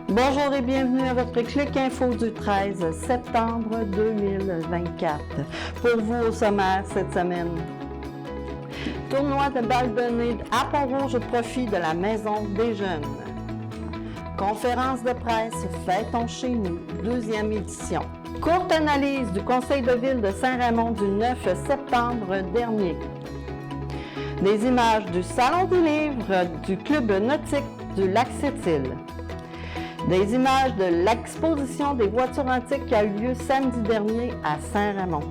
Bonjour et bienvenue à votre Clic Info du 13 septembre 2024. Pour vous au sommaire cette semaine. Tournoi de balle donnée à Pont-Rouge au profit de la Maison des Jeunes. Conférence de presse Fêtons chez nous, 2e édition. Courte analyse du Conseil de ville de Saint-Raymond du 9 septembre dernier. Des images du Salon du livre du Club nautique du Lac-Sept-Îles. Des images de l'exposition des voitures antiques qui a eu lieu samedi dernier à Saint-Raymond.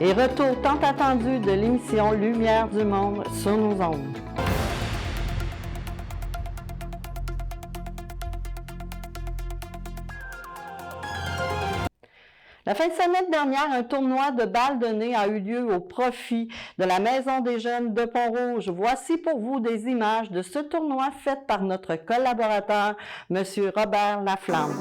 Et retour tant attendu de l'émission Lumière du monde sur nos ondes. La fin de semaine dernière, un tournoi de balle donnée a eu lieu au profit de la Maison des Jeunes de Pont-Rouge. Voici pour vous des images de ce tournoi fait par notre collaborateur, M. Robert Laflamme.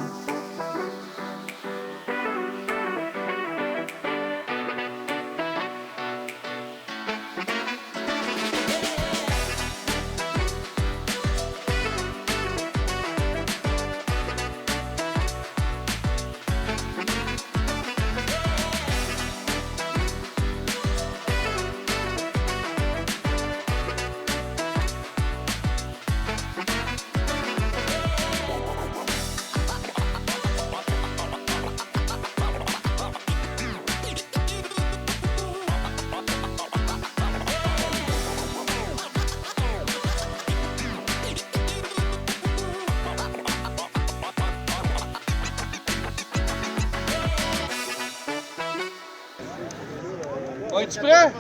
Es-tu prêt?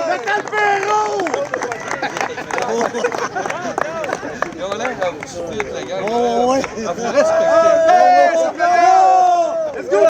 Le calpéro! Ils ont l'air à vous souffler, la gang. Oh, ouais! À vous respecter. Let's go!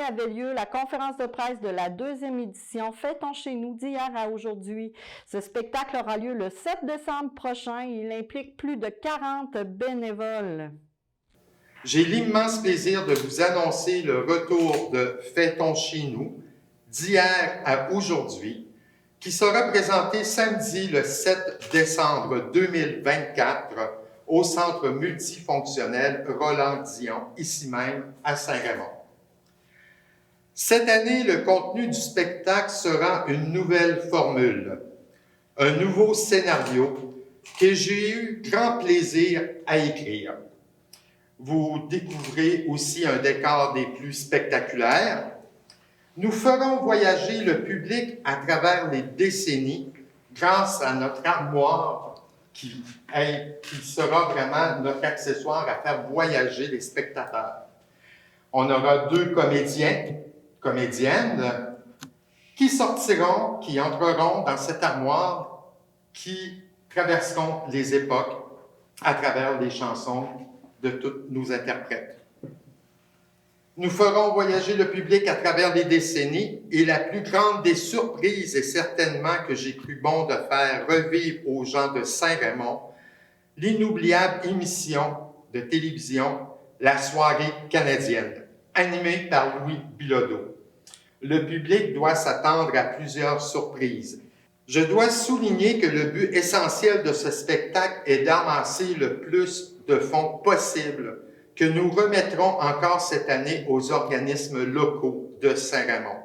Avait lieu la conférence de presse de la 2e édition Fêtons chez nous d'hier à aujourd'hui. Ce spectacle aura lieu le 7 décembre prochain et il implique plus de 40 bénévoles. J'ai l'immense plaisir de vous annoncer le retour de Fêtons chez nous d'hier à aujourd'hui qui sera présenté samedi le 7 décembre 2024 au Centre multifonctionnel Roland-Dion, ici même à Saint-Raymond. Cette année, le contenu du spectacle sera une nouvelle formule, un nouveau scénario que j'ai eu grand plaisir à écrire. Vous découvrez aussi un décor des plus spectaculaires. Nous ferons voyager le public à travers les décennies grâce à notre armoire qui sera vraiment notre accessoire à faire voyager les spectateurs. On aura 2 comédiennes qui sortiront, qui entreront dans cette armoire, qui traverseront les époques à travers les chansons de tous nos interprètes. Nous ferons voyager le public à travers les décennies et la plus grande des surprises est certainement que j'ai cru bon de faire revivre aux gens de Saint-Raymond l'inoubliable émission de télévision La Soirée canadienne, animée par Louis Bilodeau. Le public doit s'attendre à plusieurs surprises. Je dois souligner que le but essentiel de ce spectacle est d'amasser le plus de fonds possible que nous remettrons encore cette année aux organismes locaux de Saint-Raymond.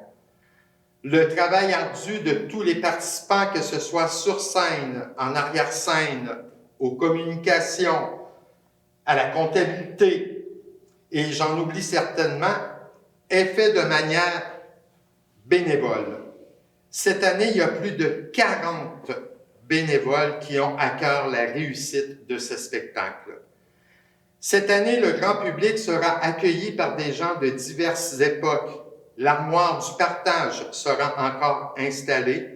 Le travail ardu de tous les participants, que ce soit sur scène, en arrière-scène, aux communications, à la comptabilité, et j'en oublie certainement, est fait de manière bénévole. Cette année, il y a plus de 40 bénévoles qui ont à cœur la réussite de ce spectacle. Cette année, le grand public sera accueilli par des gens de diverses époques. L'armoire du partage sera encore installée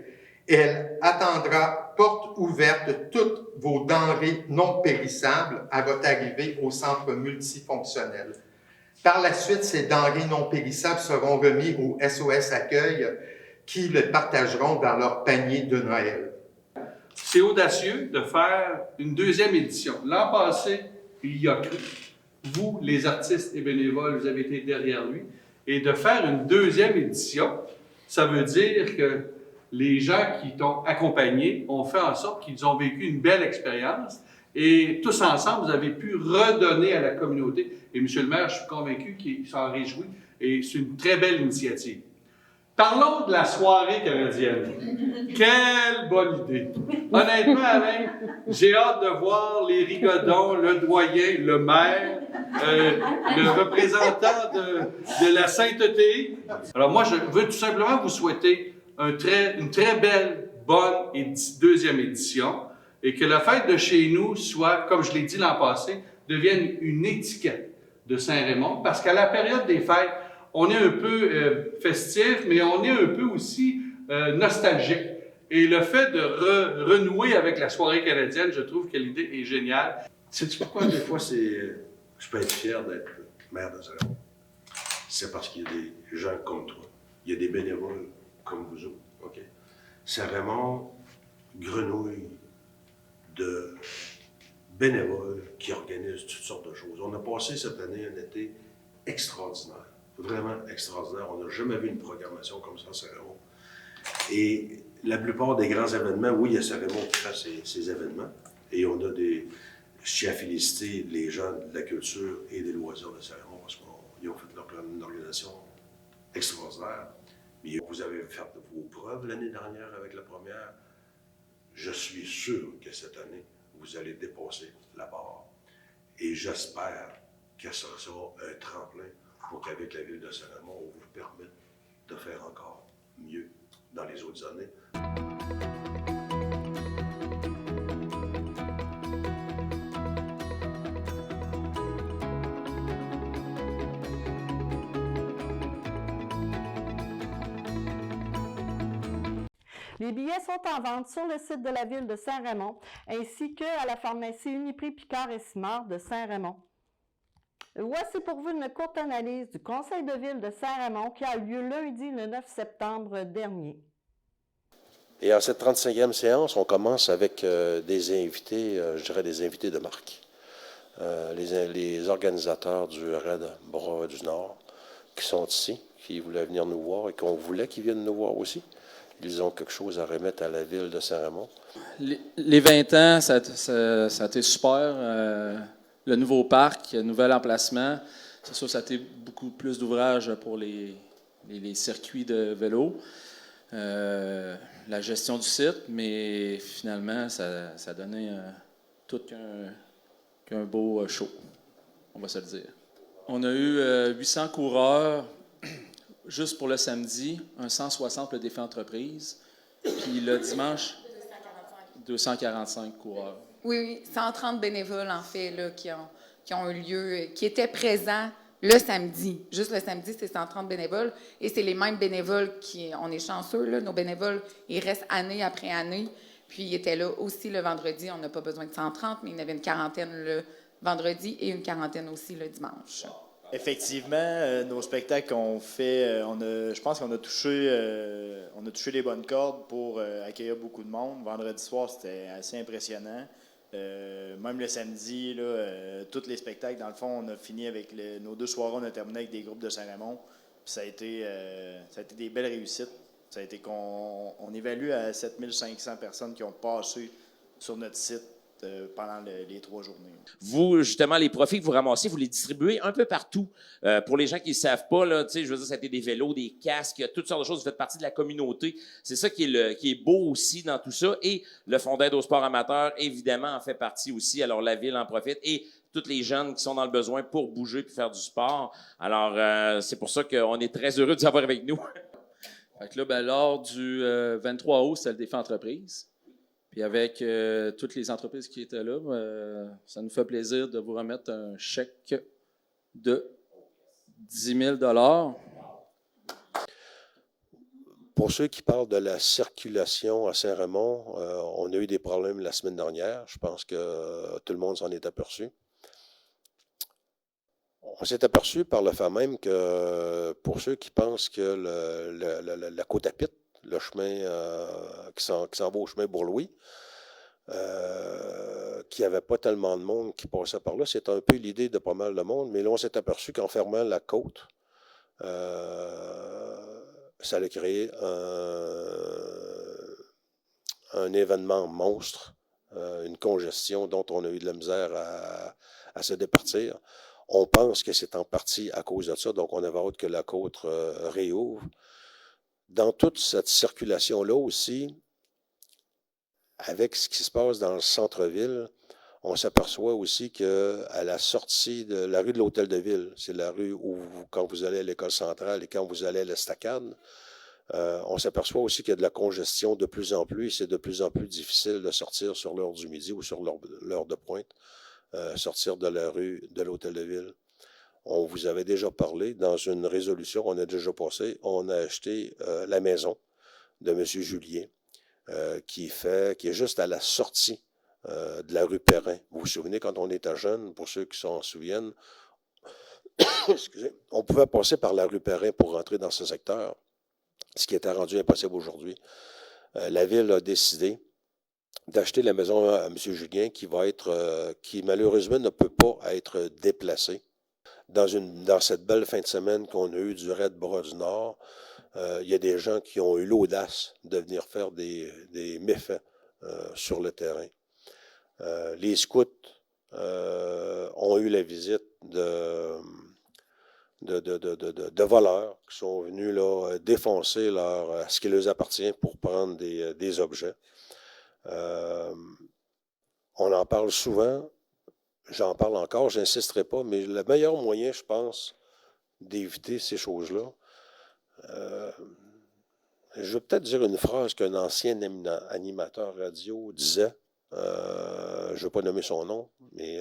et elle attendra porte ouverte toutes vos denrées non périssables à votre arrivée au centre multifonctionnel. Par la suite, ces denrées non périssables seront remises au SOS Accueil qui le partageront dans leur panier de Noël. C'est audacieux de faire une deuxième édition. L'an passé, il y a cru. Vous, les artistes et bénévoles, vous avez été derrière lui. Et de faire une deuxième édition, ça veut dire que les gens qui t'ont accompagné ont fait en sorte qu'ils ont vécu une belle expérience. Et tous ensemble, vous avez pu redonner à la communauté. Et M. le maire, je suis convaincu qu'il s'en réjouit. Et c'est une très belle initiative. Parlons de la soirée canadienne. Quelle bonne idée! Honnêtement, Alain, j'ai hâte de voir les rigodons, le doyen, le maire, le représentant de la sainteté. Alors moi, je veux tout simplement vous souhaiter une très belle, bonne deuxième édition et que la fête de chez nous soit, comme je l'ai dit l'an passé, devienne une étiquette de Saint-Raymond parce qu'à la période des fêtes, on est un peu festif, mais on est un peu aussi nostalgique. Et le fait de renouer avec la soirée canadienne, je trouve que l'idée est géniale. Sais-tu pourquoi des fois je peux être fier d'être maire de Saint-Raymond? C'est parce qu'il y a des gens comme toi. Il y a des bénévoles comme vous autres. OK? Saint-Raymond grenouille de bénévoles qui organisent toutes sortes de choses. On a passé cette année un été extraordinaire. Vraiment extraordinaire. On n'a jamais vu une programmation comme ça à Saint-Raymond. Et la plupart des grands événements, oui, il y a Saint-Raymond qui fait ces événements. Et on a je tiens à féliciter les gens de la culture et des loisirs de Saint-Raymond parce qu'ils ont fait une organisation extraordinaire. Mais vous avez fait vos preuves l'année dernière avec la première. Je suis sûr que cette année, vous allez dépasser la barre. Et j'espère que ça sera un tremplin pour qu'avec la ville de Saint-Raymond, on vous permette de faire encore mieux dans les autres années. Les billets sont en vente sur le site de la ville de Saint-Raymond ainsi qu'à la pharmacie Uniprix Picard et Simard de Saint-Raymond. Voici pour vous une courte analyse du Conseil de ville de Saint-Raymond qui a eu lieu lundi le 9 septembre dernier. Et en cette 35e séance, on commence avec des invités, je dirais des invités de marque. Les organisateurs du Raid Bras du Nord qui sont ici, qui voulaient venir nous voir et qu'on voulait qu'ils viennent nous voir aussi. Ils ont quelque chose à remettre à la ville de Saint-Raymond. Les 20 ans, ça a été super. Le nouveau parc, le nouvel emplacement, c'est sûr, ça a été beaucoup plus d'ouvrages pour les circuits de vélo. La gestion du site, mais finalement, ça a donné tout qu'un beau show, on va se le dire. On a eu 800 coureurs juste pour le samedi, un 160 le défi entreprise, puis le dimanche, 245 coureurs. Oui, 130 bénévoles, en fait, là, qui ont eu lieu, qui étaient présents le samedi. Juste le samedi, c'est 130 bénévoles. Et c'est les mêmes bénévoles on est chanceux, là, nos bénévoles, ils restent année après année. Puis ils étaient là aussi le vendredi. On n'a pas besoin de 130, mais il y en avait une quarantaine le vendredi et une quarantaine aussi le dimanche. Effectivement, nos spectacles qu'on fait, je pense qu'on a touché les bonnes cordes pour accueillir beaucoup de monde. Vendredi soir, c'était assez impressionnant. Même le samedi, là, tous les spectacles, dans le fond, on a fini avec nos 2 soirées, on a terminé avec des groupes de Saint-Raymond. Puis ça a été des belles réussites. Ça a été on évalue à 7500 personnes qui ont passé sur notre site pendant les 3 journées. Vous, justement, les profits que vous ramassez, vous les distribuez un peu partout. Pour les gens qui ne savent pas, là, je veux dire, ça a été des vélos, des casques, toutes sortes de choses. Vous faites partie de la communauté. C'est ça qui est beau aussi dans tout ça. Et le Fonds d'aide au sport amateur, évidemment, en fait partie aussi. Alors, la Ville en profite. Et tous les jeunes qui sont dans le besoin pour bouger puis faire du sport. Alors, c'est pour ça qu'on est très heureux de vous avoir avec nous. Fait que là, ben, lors du 23 août, c'était le défi entreprise. Puis avec toutes les entreprises qui étaient là, ça nous fait plaisir de vous remettre un chèque de 10 000 $. Pour ceux qui parlent de la circulation à Saint-Raymond, on a eu des problèmes la semaine dernière. Je pense que tout le monde s'en est aperçu. On s'est aperçu par le fait même que pour ceux qui pensent que la côte à Pitt, le chemin qui s'en va au chemin Bourg-Louis, qu'il n'y avait pas tellement de monde qui passait par là, c'est un peu l'idée de pas mal de monde, mais là on s'est aperçu qu'en fermant la côte, ça a créé un événement monstre, une congestion dont on a eu de la misère à se départir. On pense que c'est en partie à cause de ça, donc on avait hâte que la côte réouvre. Dans toute cette circulation-là aussi, avec ce qui se passe dans le centre-ville, on s'aperçoit aussi qu'à la sortie de la rue de l'Hôtel de Ville, c'est la rue où, quand vous allez à l'école centrale et quand vous allez à l'Estacade, on s'aperçoit aussi qu'il y a de la congestion de plus en plus et c'est de plus en plus difficile de sortir sur l'heure du midi ou sur l'heure de pointe, sortir de la rue de l'Hôtel de Ville. On vous avait déjà parlé, dans une résolution, on a déjà passé, on a acheté la maison de M. Julien, qui est juste à la sortie de la rue Perrin. Vous vous souvenez, quand on était jeune, pour ceux qui s'en souviennent, excusez, on pouvait passer par la rue Perrin pour rentrer dans ce secteur, ce qui était rendu impossible aujourd'hui. La ville a décidé d'acheter la maison à M. Julien qui malheureusement ne peut pas être déplacée. Dans cette belle fin de semaine qu'on a eue du Raid Bras du Nord, il y a des gens qui ont eu l'audace de venir faire des méfaits sur le terrain. Les scouts ont eu la visite de voleurs qui sont venus là, défoncer ce qui leur appartient pour prendre des objets. On en parle souvent, j'en parle encore, je n'insisterai pas, mais le meilleur moyen, je pense, d'éviter ces choses-là, je vais peut-être dire une phrase qu'un ancien animateur radio disait, je ne vais pas nommer son nom, mais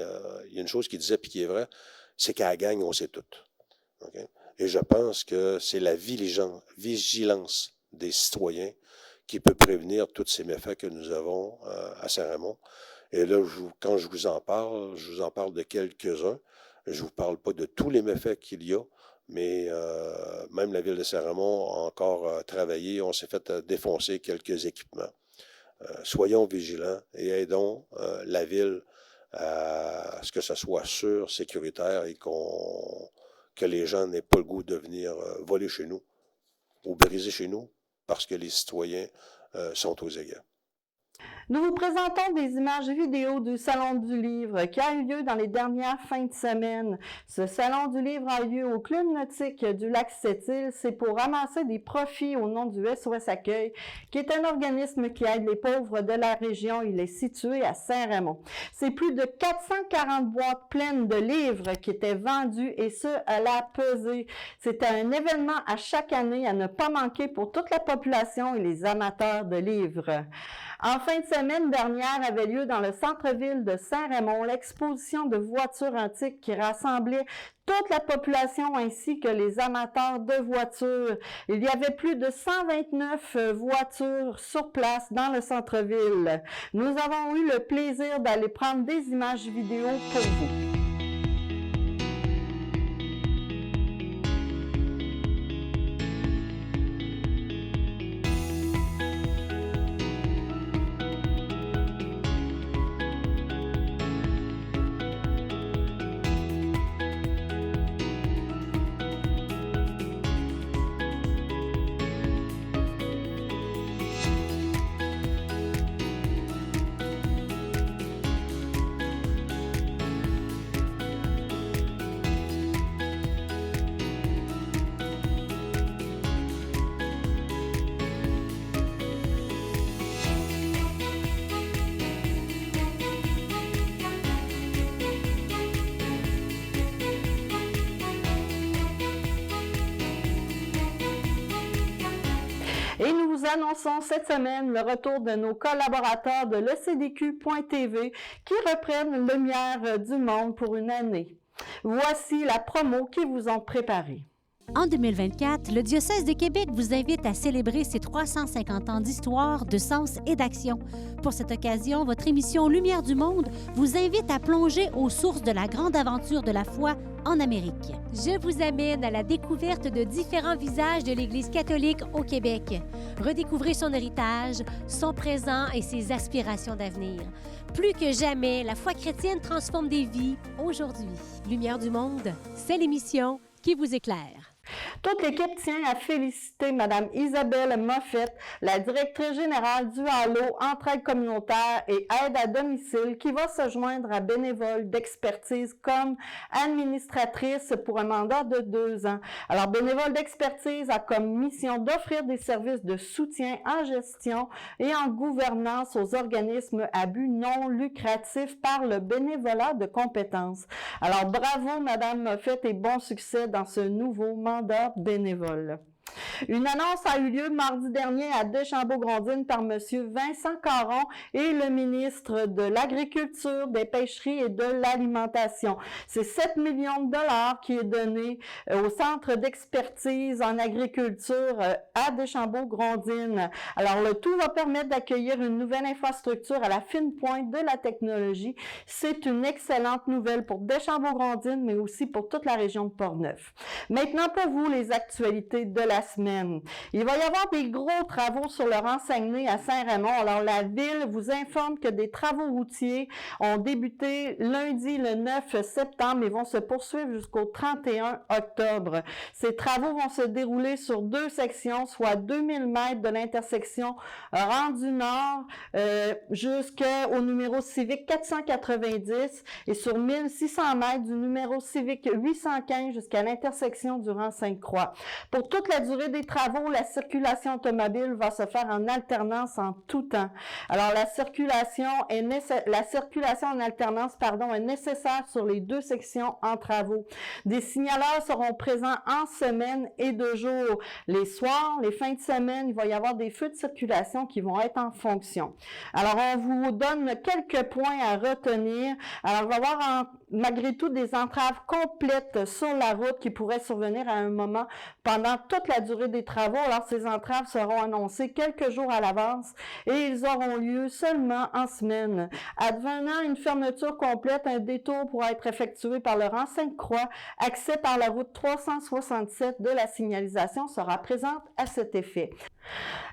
il y a une chose qu'il disait puis qui est vraie, c'est qu'à la gang, on sait tout. Okay? Et je pense que c'est la vigilance des citoyens qui peut prévenir tous ces méfaits que nous avons à Saint-Raymond. Et là, quand je vous en parle de quelques-uns. Je ne vous parle pas de tous les méfaits qu'il y a, mais même la ville de Saint-Raymond a encore travaillé. On s'est fait défoncer quelques équipements. Soyons vigilants et aidons la ville à ce que ce soit sûr, sécuritaire et que les gens n'aient pas le goût de venir voler chez nous ou briser chez nous parce que les citoyens sont aux égards. Nous vous présentons des images vidéo du Salon du Livre qui a eu lieu dans les dernières fins de semaine. Ce Salon du Livre a eu lieu au Club nautique du lac Sept-Îles. C'est pour ramasser des profits au nom du SOS Accueil, qui est un organisme qui aide les pauvres de la région. Il est situé à Saint-Raymond. C'est plus de 440 boîtes pleines de livres qui étaient vendues et ce, à la pesée. C'est un événement à chaque année à ne pas manquer pour toute la population et les amateurs de livres. En fin de semaine dernière avait lieu dans le centre-ville de Saint-Raymond l'exposition de voitures antiques qui rassemblait toute la population ainsi que les amateurs de voitures. Il y avait plus de 129 voitures sur place dans le centre-ville. Nous avons eu le plaisir d'aller prendre des images vidéo pour vous. vous annonçons cette semaine le retour de nos collaborateurs de l'ECDQ.tv qui reprennent Lumière du monde pour une année. Voici la promo qu'ils vous ont préparée. En 2024, le Diocèse de Québec vous invite à célébrer ses 350 ans d'histoire, de sens et d'action. Pour cette occasion, votre émission Lumière du monde vous invite à plonger aux sources de la grande aventure de la foi en Amérique. Je vous amène à la découverte de différents visages de l'Église catholique au Québec. Redécouvrez son héritage, son présent et ses aspirations d'avenir. Plus que jamais, la foi chrétienne transforme des vies aujourd'hui. Lumière du monde, c'est l'émission qui vous éclaire. Toute l'équipe tient à féliciter Mme Isabelle Moffett, la directrice générale du Halo Entraide communautaire et aide à domicile, qui va se joindre à bénévole d'expertise comme administratrice pour un mandat de 2 ans. Alors, bénévole d'expertise a comme mission d'offrir des services de soutien en gestion et en gouvernance aux organismes à but non lucratif par le bénévolat de compétences. Alors, bravo Mme Moffett et bon succès dans ce nouveau mandat bénévole. Une annonce a eu lieu mardi dernier à Deschambault-Grondines par M. Vincent Caron et le ministre de l'Agriculture, des Pêcheries et de l'Alimentation. C'est 7 millions de dollars qui est donné au Centre d'expertise en agriculture à Deschambault-Grondines. Alors, le tout va permettre d'accueillir une nouvelle infrastructure à la fine pointe de la technologie. C'est une excellente nouvelle pour Deschambault-Grondines, mais aussi pour toute la région de Portneuf. Maintenant, pour vous, les actualités de la semaine. Il va y avoir des gros travaux sur le rang Saguenay à Saint-Raymond. Alors, la Ville vous informe que des travaux routiers ont débuté lundi le 9 septembre et vont se poursuivre jusqu'au 31 octobre. Ces travaux vont se dérouler sur 2 sections, soit 2000 mètres de l'intersection rang du Nord jusqu'au numéro civique 490 et sur 1600 mètres du numéro civique 815 jusqu'à l'intersection du rang Sainte-Croix. Pour toute la durée des travaux, la circulation automobile va se faire en alternance en tout temps. Alors, la circulation en alternance, est nécessaire sur les 2 sections en travaux. Des signaleurs seront présents en semaine et de jour. Les soirs, les fins de semaine, il va y avoir des feux de circulation qui vont être en fonction. Alors, on vous donne quelques points à retenir. Alors, il va y avoir malgré tout des entraves complètes sur la route qui pourraient survenir à un moment pendant toute la durée des travaux. Alors, ces entraves seront annoncées quelques jours à l'avance et ils auront lieu seulement en semaine. Advenant une fermeture complète, un détour pourra être effectué par le rang Sainte-Croix. Accès par la route 367 de la signalisation sera présente à cet effet.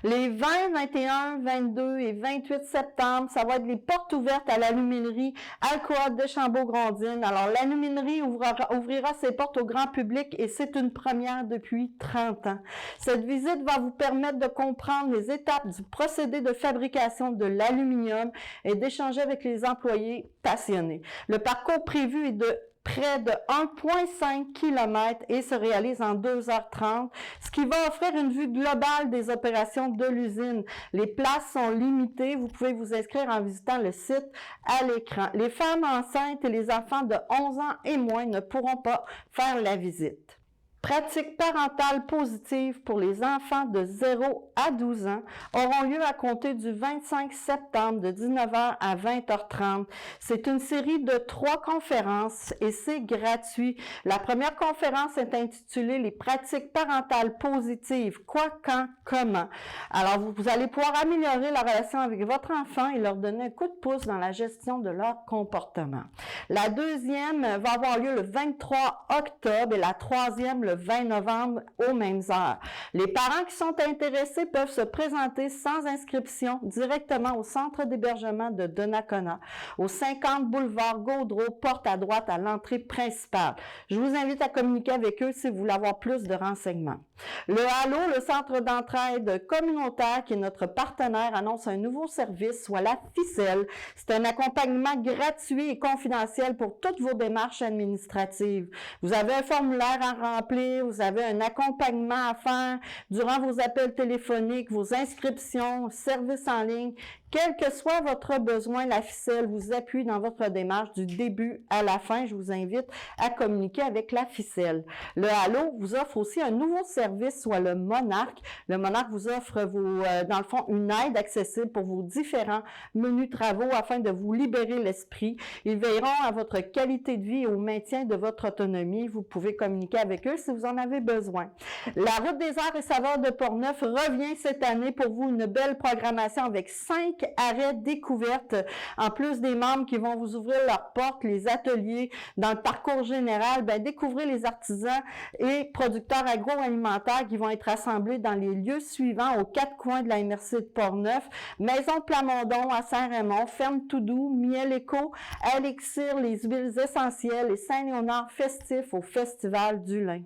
Les 20, 21, 22 et 28 septembre, ça va être les portes ouvertes à l'aluminerie Alcoa de Deschambault-Grondines. Alors, l'aluminerie ouvrira ses portes au grand public et c'est une première depuis 30 ans. Cette visite va vous permettre de comprendre les étapes du procédé de fabrication de l'aluminium et d'échanger avec les employés passionnés. Le parcours prévu est de près de 1,5 km et se réalise en 2h30, ce qui va offrir une vue globale des opérations de l'usine. Les places sont limitées. Vous pouvez vous inscrire en visitant le site à l'écran. Les femmes enceintes et les enfants de 11 ans et moins ne pourront pas faire la visite. Pratiques parentales positives pour les enfants de 0 à 12 ans auront lieu à compter du 25 septembre de 19h à 20h30. C'est une série de 3 conférences et c'est gratuit. La première conférence est intitulée « Les pratiques parentales positives, quoi, quand, comment ». Alors, vous allez pouvoir améliorer la relation avec votre enfant et leur donner un coup de pouce dans la gestion de leur comportement. La deuxième va avoir lieu le 23 octobre et la troisième le 20 novembre aux mêmes heures. Les parents qui sont intéressés peuvent se présenter sans inscription directement au centre d'hébergement de Donnacona, au 50 boulevard Gaudreau, porte à droite à l'entrée principale. Je vous invite à communiquer avec eux si vous voulez avoir plus de renseignements. Le Halo, le centre d'entraide communautaire qui est notre partenaire, annonce un nouveau service, soit la ficelle. C'est un accompagnement gratuit et confidentiel pour toutes vos démarches administratives. Vous avez un formulaire à remplir, vous avez un accompagnement à faire durant vos appels téléphoniques, vos inscriptions, services en ligne. Quel que soit votre besoin, la ficelle vous appuie dans votre démarche du début à la fin. Je vous invite à communiquer avec la ficelle. Le Halo vous offre aussi un nouveau service, soit le Monarque. Le Monarque vous offre, dans le fond, une aide accessible pour vos différents menus travaux afin de vous libérer l'esprit. Ils veilleront à votre qualité de vie et au maintien de votre autonomie. Vous pouvez communiquer avec eux si vous en avez besoin. La Route des Arts et Saveurs de Portneuf revient cette année pour vous, une belle programmation avec 5 arrêts découvertes, en plus des membres qui vont vous ouvrir leurs portes, les ateliers. Dans le parcours général, découvrez les artisans et producteurs agroalimentaires qui vont être assemblés dans les lieux suivants aux 4 coins de la MRC de Portneuf: Maison Plamondon à Saint-Raymond, Ferme Toudou, Miel Éco, Elixir, les huiles essentielles et Saint-Léonard festif au Festival du Lin.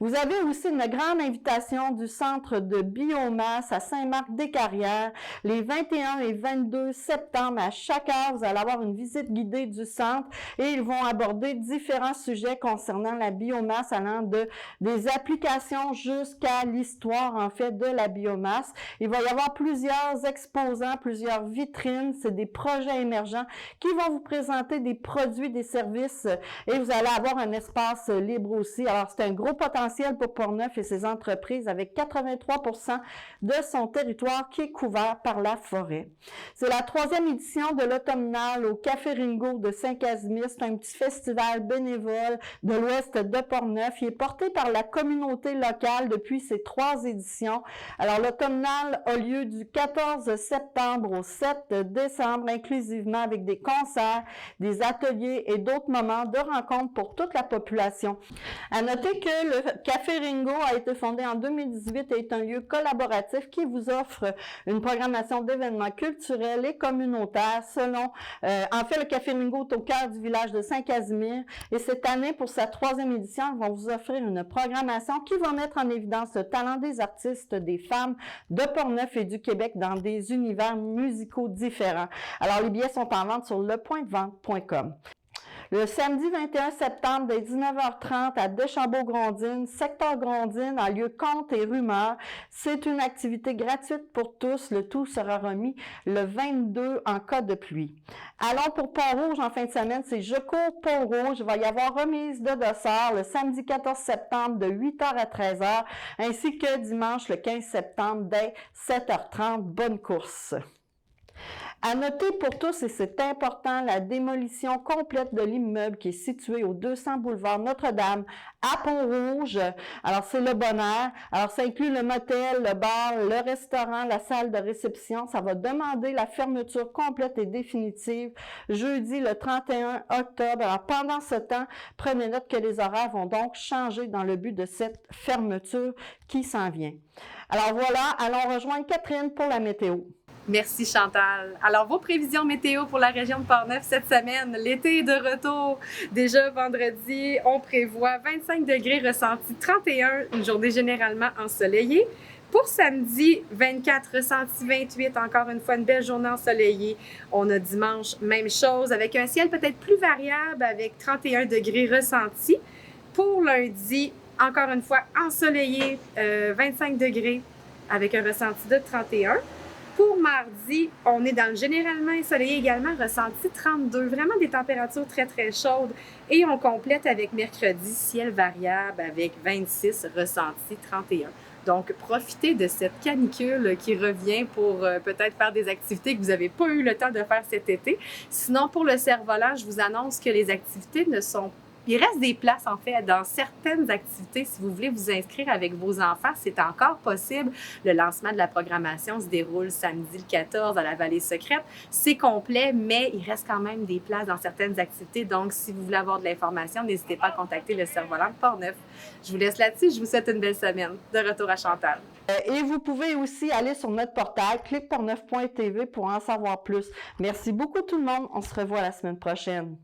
Vous avez aussi une grande invitation du Centre de biomasse à Saint-Marc-des-Carrières. Les 21 et 22 septembre, à chaque heure, vous allez avoir une visite guidée du centre et ils vont aborder différents sujets concernant la biomasse, allant des applications jusqu'à l'histoire, en fait, de la biomasse. Il va y avoir plusieurs exposants, plusieurs vitrines. C'est des projets émergents qui vont vous présenter des produits, des services et vous allez avoir un espace libre aussi. Alors, c'est un gros potentiel pour Portneuf et ses entreprises avec 83% de son territoire qui est couvert par la forêt. C'est la 3e édition de l'automnal au Café Ringo de Saint-Casimir. C'est un petit festival bénévole de l'ouest de Portneuf. Il est porté par la communauté locale depuis ses 3 éditions. Alors, l'automnal a lieu du 14 septembre au 7 décembre, inclusivement avec des concerts, des ateliers et d'autres moments de rencontre pour toute la population. À noter que le Café Ringo a été fondé en 2018 et est un lieu collaboratif qui vous offre une programmation d'événements culturels et communautaires en fait, le Café Ringo est au cœur du village de Saint-Casimir et cette année, pour sa 3e édition, ils vont vous offrir une programmation qui va mettre en évidence le talent des artistes, des femmes de Portneuf et du Québec dans des univers musicaux différents. Alors, les billets sont en vente sur lepointdevente.com. Le samedi 21 septembre, dès 19h30 à Deschambault-Grondines, secteur Grondines, en lieu Contes et Rumeurs. C'est une activité gratuite pour tous. Le tout sera remis le 22 en cas de pluie. Allons pour Pont-Rouge en fin de semaine, c'est Je cours Pont-Rouge. Il va y avoir remise de dossards le samedi 14 septembre de 8h à 13h, ainsi que dimanche le 15 septembre dès 7h30. Bonne course! À noter pour tous, et c'est important, la démolition complète de l'immeuble qui est situé au 200 boulevard Notre-Dame à Pont-Rouge. Alors, c'est le bonheur. Alors, ça inclut le motel, le bar, le restaurant, la salle de réception. Ça va demander la fermeture complète et définitive jeudi le 31 octobre. Alors, pendant ce temps, prenez note que les horaires vont donc changer dans le but de cette fermeture qui s'en vient. Alors voilà, allons rejoindre Catherine pour la météo. Merci Chantal. Alors, vos prévisions météo pour la région de Portneuf cette semaine. L'été est de retour. Déjà vendredi, on prévoit 25 degrés ressenti 31, une journée généralement ensoleillée. Pour samedi, 24 ressenti 28, encore une fois une belle journée ensoleillée. On a dimanche, même chose, avec un ciel peut-être plus variable avec 31 degrés ressenti. Pour lundi, encore une fois ensoleillé, 25 degrés avec un ressenti de 31. Pour mardi, on est dans le généralement ensoleillé également, ressenti 32. Vraiment des températures très, très chaudes. Et on complète avec mercredi, ciel variable avec 26, ressenti 31. Donc, profitez de cette canicule qui revient pour peut-être faire des activités que vous n'avez pas eu le temps de faire cet été. Sinon, pour le cerf-volant, je vous annonce que les activités ne sont pas... Il reste des places, en fait, dans certaines activités. Si vous voulez vous inscrire avec vos enfants, c'est encore possible. Le lancement de la programmation se déroule samedi le 14 à la Vallée Secrète. C'est complet, mais il reste quand même des places dans certaines activités. Donc, si vous voulez avoir de l'information, n'hésitez pas à contacter le cerf-volant de Portneuf. Je vous laisse là-dessus. Je vous souhaite une belle semaine. De retour à Chantal. Et vous pouvez aussi aller sur notre portail cliqueportneuf.tv pour en savoir plus. Merci beaucoup tout le monde. On se revoit la semaine prochaine.